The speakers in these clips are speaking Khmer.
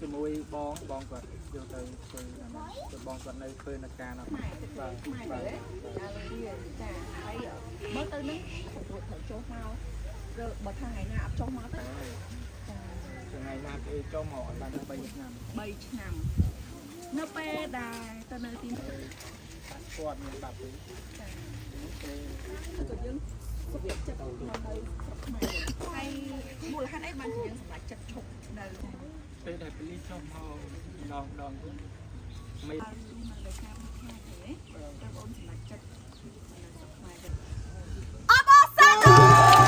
ជាមួយបងគាត់យកទៅធ្វើទៅបងគាត់នៅធ្វើនៅការនោះបាទបាទចាហើយមើលទៅនឹងរួចត្រូវចុះមកឬបើថ្ងៃណាអត់ចុះមកទៅថ្ងៃណាគេចូលមកអត់បាន3ឆ្នាំ3ឆ្នាំនៅពេលដែលទៅនៅទីនោះគាត់មានបាត់ទៅចាក៏យើងសុខចិត្តនៅស្រុកខ្មែរហើយមូលហេតុអីបានជាយើងសម្រេចចិត្តឈប់នៅពេលដែលពលីចុះមកម្ដងទៅមិននៅលើការផ្ញើទេតែបងសម្រេចចិត្តនៅស្រុកខ្មែរទៅអបអរសាទ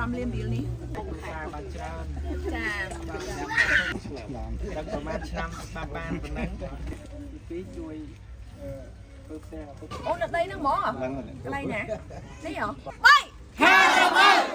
125លានរៀលនេះបានច្រើនចាដល់ប្រហែលឆ្នាំបានប៉ុណ្ណឹងពីជួយធ្វើផ្ទះអូននៅដីហ្នឹងហ្មងកន្លែងណានេះហ៎3 Caramel